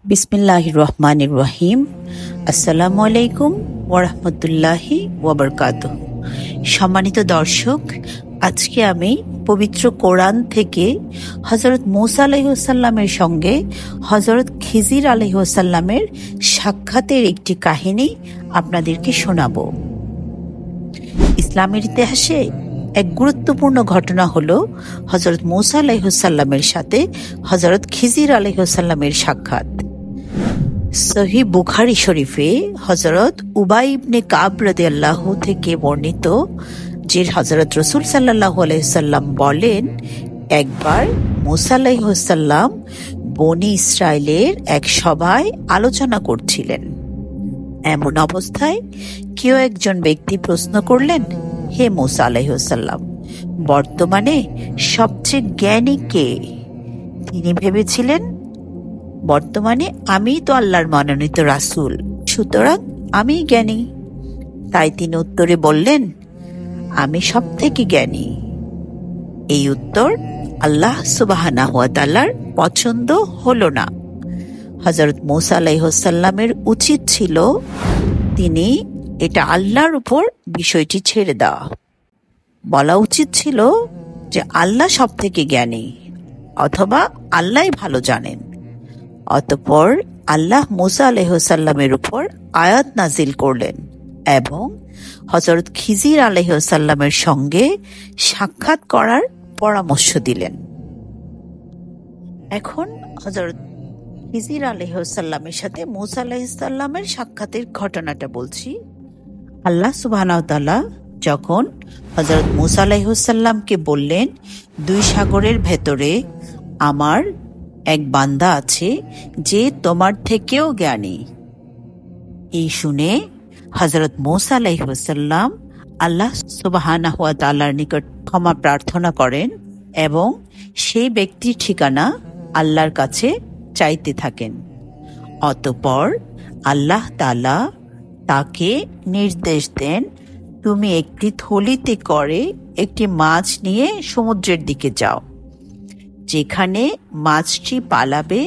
বিসমিল্লাহির রহমানির রহিম। আসসালামু আলাইকুম ওয়ারাহমাতুল্লাহি ওয়াবারকাতুহু। সম্মানিত দর্শক, আজকে আমি পবিত্র কোরআন থেকে হযরত মূসা আলাইহিসসালামের সঙ্গে হযরত খিজির আলাইহিসসালামের সাক্ষাতের একটি কাহিনী আপনাদেরকে শোনাবো। ইসলামের ইতিহাসে এক গুরুত্বপূর্ণ ঘটনা হলো হযরত মূসা আলাইহিসসালামের সাথে হযরত খিজির আলাইহিসসালামের সাক্ষাৎ। সহিহ বুখারী শরীফে হযরত উবাই ইবনে কাব রাদিয়াল্লাহু থেকে বর্ণিত যে হযরত রাসূল সাল্লাল্লাহু আলাইহি সাল্লাম বলেন, একবার মূসা আলাইহিসসালাম বনী ইসরাইলের এক সভায় আলোচনা করছিলেন। এমন অবস্থায় কেউ একজন ব্যক্তি প্রশ্ন করলেন, হে মূসা আলাইহিসসালাম, বর্তমানে সবচেয়ে জ্ঞানী কে? তিনি ভেবেছিলেন, বর্তমানে আমি তো আল্লাহর মনোনীত রাসূল, সুতরাং আমি জ্ঞানী। তাই তিনি উত্তরে বললেন, আমি সব থেকে জ্ঞানী। এই উত্তর আল্লাহ সুবহানাহু ওয়া তাআলার পছন্দ হলো না। হযরত মূসা আলাইহিসসালামের উচিত ছিল তিনি এটা আল্লাহর উপর বিষয়টি ছেড়ে দেওয়া। বলা উচিত ছিল যে আল্লাহ সব থেকে জ্ঞানী, অথবা আল্লাহই ভালো জানেন। অতঃপর আল্লাহ মূসা আলাইহিসসালামের উপর আয়াত নাজিল করলেন এবং হযরত খিজির আলাইহিসসালামের সঙ্গে সাক্ষাৎ করার পরামর্শ দিলেন। এখন হযরত খিজির আলাইহিসসালামের সাথে মূসা আলাইহিসসালামের সাক্ষাতের ঘটনাটা বলছি। আল্লাহ সুবহানাহু ওয়া তাআলা যখন হযরত মূসা আলাইহিসসালামকে বললেন, দুই সাগরের ভেতরে আমার এক বান্দা আছে যে তোমার থেকেও জ্ঞানী। এই শুনে হযরত মূসা আলাইহিসসালাম আল্লাহ সুবহানাহু ওয়া তাআলার নিকট ক্ষমা প্রার্থনা করেন এবং সেই ব্যক্তির ঠিকানা আল্লাহর কাছে চাইতে থাকেন। অতঃপর আল্লাহ তাআলা তাকে নির্দেশ দেন, তুমি একটি থলিতে করে একটি মাছ নিয়ে সমুদ্রের দিকে যাও। যেখানে মাছটি পালাবে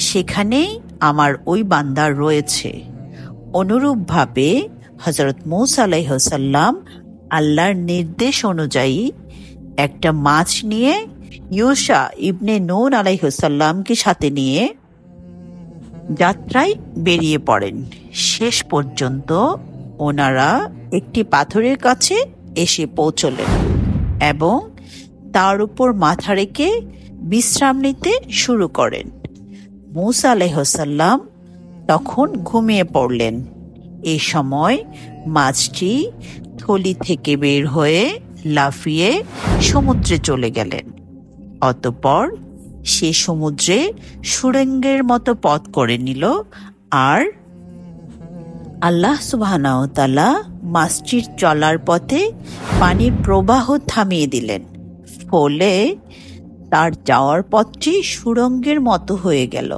সেখানেই আমার ওই বান্দা রয়েছে। অনুরূপভাবে হযরত মূসা আলাইহিসসালাম আল্লাহর নির্দেশ অনুযায়ী একটা মাছ নিয়ে ইউশা ইবনে নুন আলাইহিসসালামকে সাথে নিয়ে যাত্রায় বেরিয়ে পড়েন। শেষ পর্যন্ত ওনারা একটি পাথরের কাছে এসে পৌঁছলেন এবং তার উপর মাথা রেখে বিশ্রাম নিতে শুরু করেন। মূসা আলাইহিসসালাম তখন ঘুমিয়ে পড়লেন। এই সময় মাছটি থলি থেকে বের হয়ে লাফিয়ে সমুদ্রে চলে গেলেন। অতঃপর সে সমুদ্রে সুড়ঙ্গের মতো পথ করে নিল আর আল্লাহ সুবহানাহু ওয়া তাআলা মাছটির চলার পথে পানির প্রবাহ থামিয়ে দিলেন। ফলে তার যাওয়ার পথটি সুড়ঙ্গের মতো হয়ে গেল।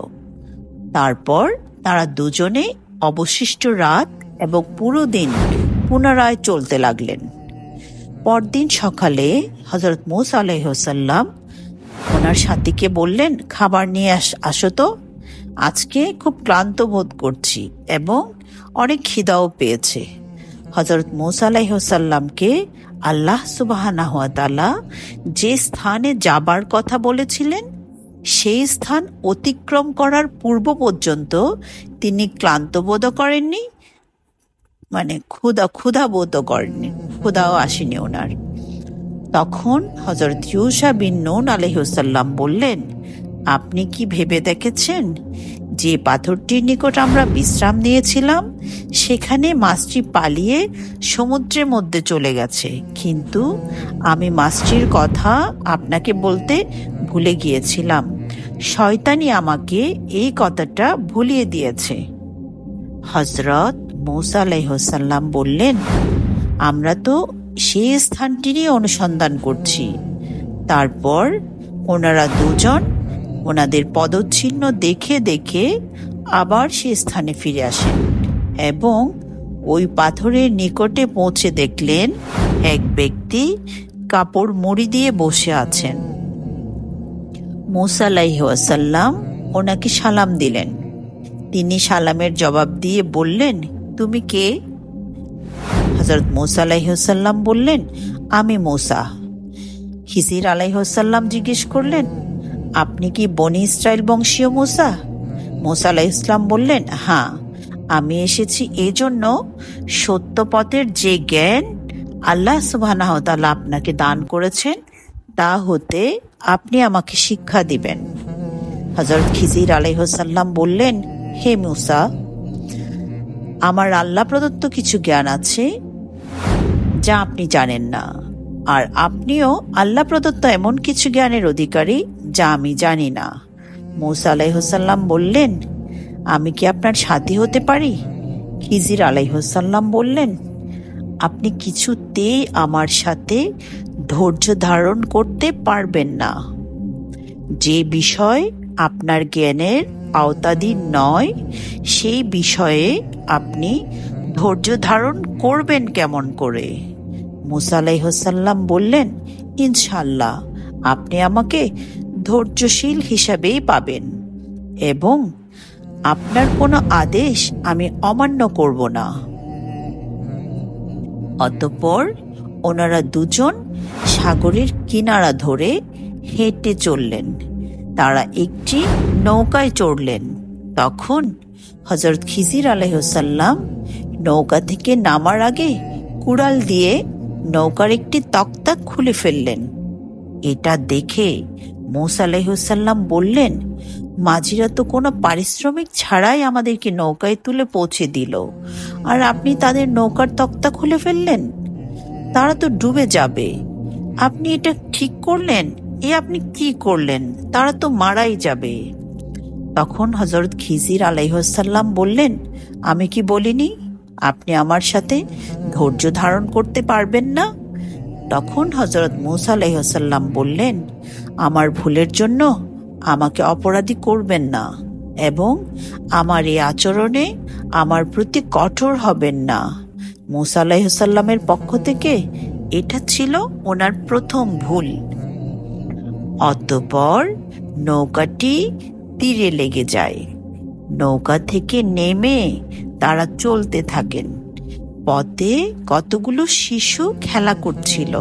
তারপর তারা দুজনে অবশিষ্ট রাত এবং পুরো দিন পুনরায় চলতে লাগলেন। পরদিন সকালে হযরত মূসা আলাইহিসসালাম ওনার সাথীকে বললেন, খাবার নিয়ে আসো তো, আজকে খুব ক্লান্ত বোধ করছি এবং অনেক খিদাও পেয়েছে। হযরত মূসা আলাইহিসসালামকে আল্লাহ সুবহানাহু ওয়া তাআলা যে স্থানে যাবার কথা বলেছিলেন সেই স্থান অতিক্রম করার পূর্ব পর্যন্ত তিনি ক্লান্ত বোধ করেননি, মানে ক্ষুধা বোধ করেননি, ক্ষুধাও আসেনি ওনার। তখন হযরত ইউশা বিন নুন আলাইহিসসালাম বললেন, আপনি কি ভেবে দেখেছেন যে পাথরটির নিকট আমরা বিশ্রাম নিয়েছিলাম সেখানে মাছটি পালিয়ে সমুদ্রের মধ্যে চলে গেছে, কিন্তু আমি মাছটির কথা আপনাকে বলতে ভুলে গিয়েছিলাম। শয়তানি আমাকে এই কথাটা ভুলিয়ে দিয়েছে। হযরত মূসা আলাইহিসসালাম বললেন, আমরা তো সেই স্থানটিরই অনুসন্ধান করছি। তারপর ওনারা দুজন ওনাদের পদচিহ্ন দেখে দেখে আবার সে স্থানে ফিরে আসেন এবং ওই পাথরের নিকটে পৌঁছে দেখলেন এক ব্যক্তি কাপড় মুড়ি দিয়ে বসে আছেন। মূসা আলাইহিস সালাম ওনাকে সালাম দিলেন তিনি সালামের জবাব দিয়ে বললেন, তুমি কে? হযরত মূসা আলাইহিসসালাম বললেন, আমি মূসা। খিজির আলাইহিসসালাম জিজ্ঞেস করলেন, আপনি কি বনি ইসরাইল বংশীয় মূসা? মূসা আলাইহিসসালাম বললেন, হ্যাঁ, আমি এসেছি এই জন্য সত্য পথের যে জ্ঞান আল্লাহ সুবহানাহু ওয়া তাআলা আপনাকে দান করেছেন তা হতে আপনি আমাকে শিক্ষা দিবেন। হযরত খিজির আলাইহিসসালাম বললেন, হে মূসা, আমার আল্লাহ প্রদত্ত কিছু জ্ঞান আছে যা আপনি জানেন না, আর আপনিও আল্লাহ প্রদত্ত এমন কিছু জ্ঞানের অধিকারী যা আমি জানি না। মূসা আলাইহিসসালাম বললেন, আমি কি আপনার সাথী হতে পারি? খিজির আলাইহিসসালাম বললেন, আপনি কিছুতেই আমার সাথে ধৈর্য ধারণ করতে পারবেন না। যে বিষয় আপনার জ্ঞানের আওতাধীন নয় সেই বিষয়ে আপনি ধৈর্য ধারণ করবেন কেমন করে? মূসা আলাইহিসসালাম বললেন, ইনশাআল্লাহ আপনি আমাকে ধৈর্যশীল হিসাবেই পাবেন এবং আপনার কোনো আদেশ আমি অমান্য করব না। অতঃপর ওনারা দুজন সাগরের কিনারা ধরে হেঁটে চললেন। তারা একটি নৌকায় চড়লেন। তখন হযরত খিজির আলাইহিসসালাম নৌকা থেকে নামার আগে কুড়াল দিয়ে নৌকার একটি তক্তা খুলে ফেললেন। এটা দেখে মূসা আলাইহিসসালাম বললেন, মাঝিরা তো কোনো পারিশ্রমিক ছাড়াই আমাদেরকে নৌকায় তুলে পৌঁছে দিল, আর আপনি তাদের নৌকার তক্তা খুলে ফেললেন? তারা তো ডুবে যাবে। আপনি এটা ঠিক করলেন? আপনি কি করলেন? তারা তো মারাই যাবে। তখন হযরত খিজির আলাইহিসসালাম বললেন, আমি কি বলিনি আপনি আমার সাথে ধৈর্য ধারণ করতে পারবেন না? তখন হযরত মূসা আলাইহিসসালাম বললেন, আমার ভুলের জন্য আমাকে অপরাধী করবেন না এবং আমার এই আচরণে আমার প্রতি কঠোর হবেন না। মূসা আলাইহিসসালামের পক্ষ থেকে এটা ছিল ওনার প্রথম ভুল। অতঃপর নৌকাটি তীরে লেগে যায়। নৌকা থেকে নেমে তারা চলতে থাকেন। পথে কতগুলো শিশু খেলা করছিল।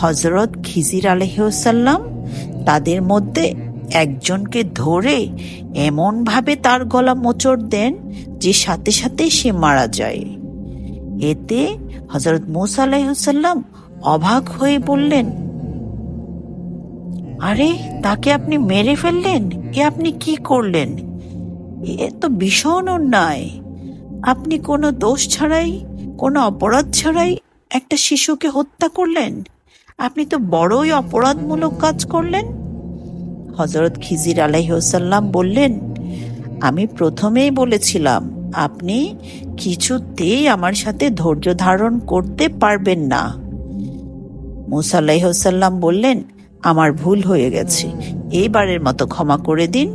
হযরত খিজির আলাইহিসসালাম তাদের মধ্যে একজনকে ধরে এমনভাবে তার গলা মোচড় দেন যে সাথে সাথে সে মারা যায়। এতে হযরত মূসা আলাইহিসসালাম অবাক হয়ে বললেন, আরে, তাকে আপনি মেরে ফেললেন? আপনি কি করলেন? এ তো ভীষণ অন্যায়। আপনি কোনো দোষ ছাড়াই, কোনো অপরাধ ছাড়াই একটা শিশুকে হত্যা করলেন। আপনি তো বড়ই অপরাধমূলক কাজ করলেন। হযরত খিজির আলাইহিসসালাম বললেন, আমি প্রথমেই বলেছিলাম আপনি কিছুতেই আমার সাথে ধৈর্য ধারণ করতে পারবেন না। মূসা আলাইহিসসালাম বললেন, আমার ভুল হয়ে গেছে, এইবারের মতো ক্ষমা করে দিন।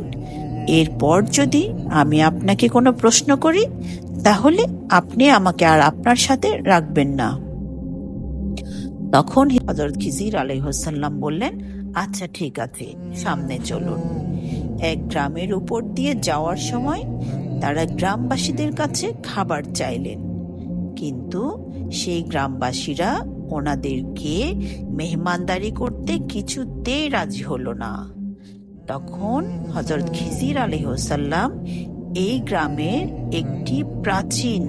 এরপর যদি আমি আপনাকে কোনো প্রশ্ন করি তাহলে আপনি আমাকে আর আপনার সাথে রাখবেন না। তখন হযরত খিজির আলাইহিসসালাম বললেন, আচ্ছা ঠিক আছে, সামনে চলুন। এক গ্রামের উপর দিয়ে যাওয়ার সময় তারা গ্রামবাসীদের কাছে খাবার চাইলেন, কিন্তু সেই গ্রামবাসীরা ওনাদেরকে মেহমানদারি করতে কিছুতেই রাজি হলো না। তখন হযরত খিজির আলাইহিসসালাম এই গ্রামের একটি প্রাচীন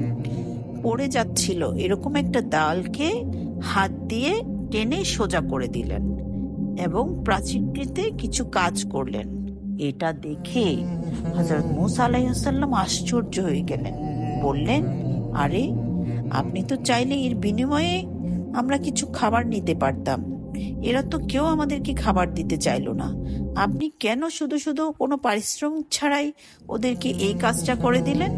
পড়ে যাচ্ছিল এরকম একটা ডালকে হাত দিয়ে টেনে সোজা করে দিলেন এবং প্রাচীরটিতে কিছু কাজ করলেন। এটা দেখে হযরত মূসা আলাইহিসসালাম আশ্চর্য হয়ে গেলেন। বললেন, আরে, আপনি তো চাইলে এর বিনিময়ে আমরা কিছু খাবার নিতে পারতাম। এরা তো কেউ আমাদেরকে খাবার দিতে চাইলো না। আপনি কেন শুধু শুধু কোনো পারিশ্রমিক ছাড়াই ওদেরকে এই কাজটা করে দিলেন?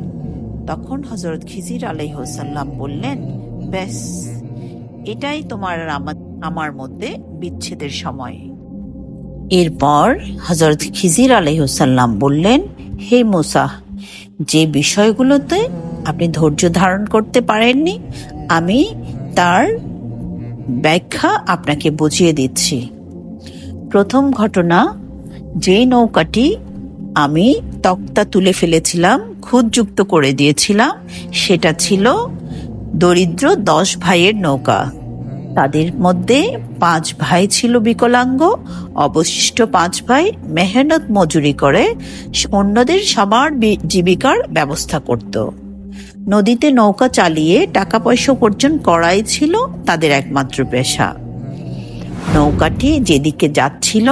তখন হযরত খিজির আলাইহিসসালাম বললেন, ব্যাস, এটাই তোমার আর আমার মধ্যে বিচ্ছেদের সময়। এরপর হযরত খিজির আলাইহিসসালাম বললেন, হে মূসা, যে বিষয়গুলোতে আপনি ধৈর্য ধারণ করতে পারেননি আমি তার ব্যাখ্যা আপনাকে বুঝিয়ে দিচ্ছি। প্রথম ঘটনা, যে নৌকাটি আমি তক্তা তুলে ফেলেছিলাম, খুঁতযুক্ত করে দিয়েছিলাম। সেটা ছিল দরিদ্র 10 ভাইয়ের নৌকা। তাদের মধ্যে 5 ভাই ছিল বিকলাঙ্গ, অবশিষ্ট 5 ভাই মেহনত মজুরি করে অন্যদের সবার জীবিকার ব্যবস্থা করত। নদীতে নৌকা চালিয়ে টাকা পয়সা উপার্জন করাই ছিল তাদের একমাত্র পেশা। নৌকাটি যেদিকে যাচ্ছিল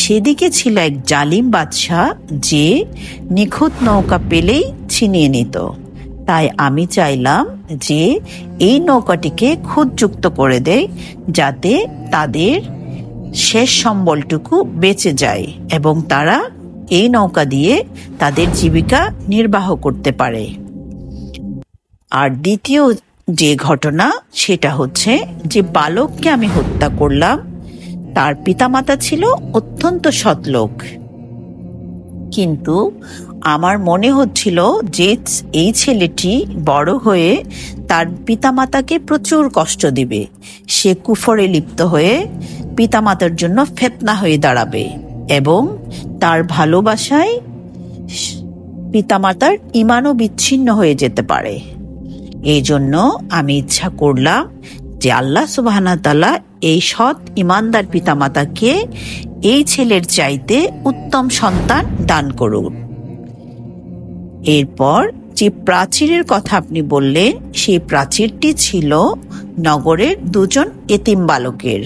সেদিকে ছিল এক জালিম বাদশাহ, যে নিখুঁত নৌকা পেলেই ছিনিয়ে নিত। তাই আমি চাইলাম যে এই নৌকাটিকে খুঁতযুক্ত করে দেয়, যাতে তাদের শেষ সম্বলটুকু বেঁচে যায় এবং তারা এই নৌকা দিয়ে তাদের জীবিকা নির্বাহ করতে পারে। আর দ্বিতীয় যে ঘটনা, সেটা হচ্ছে যে বালককে আমি হত্যা করলাম, তার পিতামাতা ছিল অত্যন্ত সৎ লোক। কিন্তু আমার মনে হচ্ছিল যে এই ছেলেটি বড় হয়ে তার পিতামাতাকে প্রচুর কষ্ট দিবে। সে কুফরে লিপ্ত হয়ে পিতামাতার জন্য ফিতনা হয়ে দাঁড়াবে এবং তার ভালোবাসায় পিতামাতার ঈমানও বিচ্ছিন্ন হয়ে যেতে পারে। এই জন্য আমি ইচ্ছা করলাম যে আল্লাহ সুবহানাহু ওয়া তাআলা এই সৎ ঈমানদার পিতামাতাকে এই ছেলের চাইতে উত্তম সন্তান দান করুন। এরপর যে প্রাচীরের কথা আপনি বললেন, সেই প্রাচীরটি ছিল নগরের 2জন এতিম বালকের।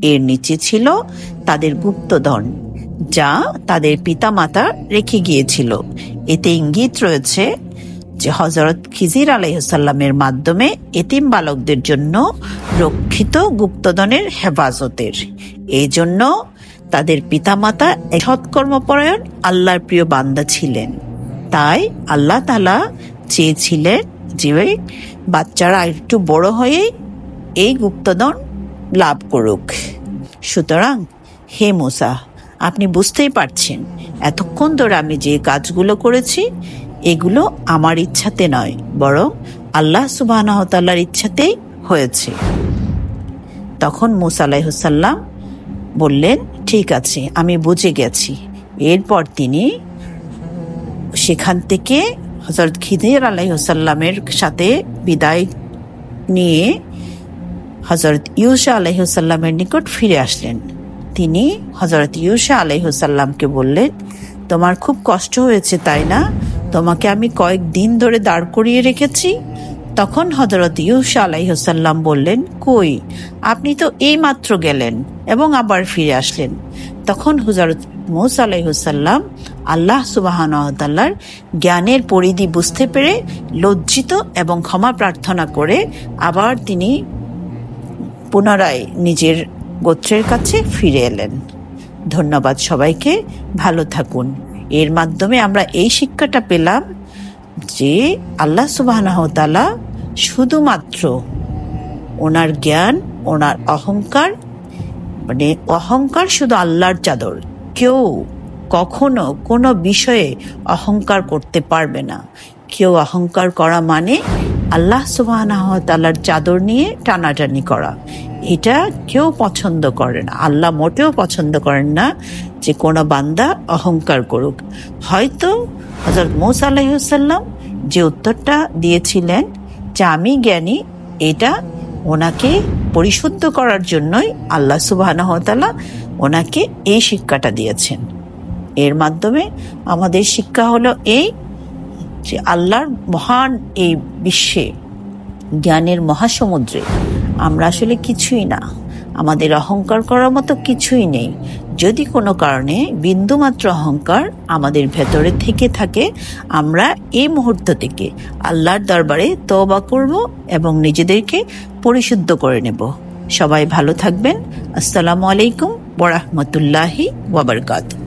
এর নিচে ছিল তাদের গুপ্তধন, যা তাদের পিতামাতা রেখে গিয়েছিল। এতে ইঙ্গিত রয়েছে যে হযরত খিজির আলাইহিস সালামের মাধ্যমে এতিম বালকদের জন্য রক্ষিত গুপ্তধনের হেফাজতের। এই জন্য তাদের পিতামাতা সৎকর্মপরায়ণ আল্লাহর প্রিয় বান্দা ছিলেন। তাই আল্লাহ তাআলা চেয়েছিলেন যে বাচ্চারা একটু বড় হয়ে এই গুপ্তধন লাভ করুক। সুতরাং হে মূসা, আপনি বুঝতেই পারছেন এতক্ষণ ধরে আমি যে কাজগুলো করেছি, এগুলো আমার ইচ্ছাতে নয়, বরং আল্লাহ সুবহানাহু ওয়া তাআলার ইচ্ছাতেই হয়েছে। তখন মূসা আলাইহিস সালাম বললেন, ঠিক আছে, আমি বুঝে গেছি। এরপর তিনি সেখান থেকে হযরত খিজির আলাইহিস সালামের সাথে বিদায় নিয়ে হযরত ইউসা আলাইহিস সালামের নিকট ফিরে আসলেন। তিনি হযরত ইউসা আলাইহিস সালামকে বললেন, তোমার খুব কষ্ট হয়েছে তাই না? তোমাকে আমি কয়েকদিন ধরে দাঁড় করিয়ে রেখেছি। তখন হযরত ইউসা আলাইহিস সালাম বললেন, কই, আপনি তো এইমাত্র গেলেন এবং আবার ফিরে আসলেন। তখন হযরত মূসা আলাইহিস সালাম আল্লাহ সুবহানাহু ওয়া তাআলার জ্ঞানের পরিধি বুঝতে পেরে লজ্জিত এবং ক্ষমা প্রার্থনা করে আবার তিনি পুনরায় নিজের গোত্রের কাছে ফিরে এলেন। ধন্যবাদ সবাইকে, ভালো থাকুন। এর মাধ্যমে আমরা এই শিক্ষাটা পেলাম যে আল্লাহ সুবহানাহু ওয়া তাআলা শুধুমাত্র ওনার জ্ঞান, ওনার অহংকার, মানে অহংকার শুধু আল্লাহর চাদর। কেউ কখনো কোনো বিষয়ে অহংকার করতে পারবে না। কেউ অহংকার করা মানে আল্লাহ সুবহানাহু ওয়া তাআলার চাদর নিয়ে টানাটানি করা। এটা কেউ পছন্দ করে না। আল্লাহ মোটেও পছন্দ করেন না যে কোনো বান্দা অহংকার করুক। হয়তো হযরত মূসা আলাইহিস সালাম যে উত্তরটা দিয়েছিলেন যে আমি জ্ঞানী, এটা ওনাকে পরিশুদ্ধ করার জন্যই আল্লাহ সুবহানাহু ওয়া তাআলা ওনাকে এই শিক্ষাটা দিয়েছেন। এর মাধ্যমে আমাদের শিক্ষা হলো এই যে আল্লাহর মহান এই বিশ্বে, জ্ঞানের মহাসমুদ্রে আমরা আসলে কিছুই না। আমাদের অহংকার করার মতো কিছুই নেই। যদি কোনো কারণে বিন্দুমাত্র অহংকার আমাদের ভেতরে থেকে থাকে, আমরা এই মুহূর্ত থেকে আল্লাহর দরবারে তওবা করব এবং নিজেদেরকে পরিশুদ্ধ করে নেব। সবাই ভালো থাকবেন। আসসালামু আলাইকুম ওয়া রাহমাতুল্লাহি ওয়া বারাকাতুহু।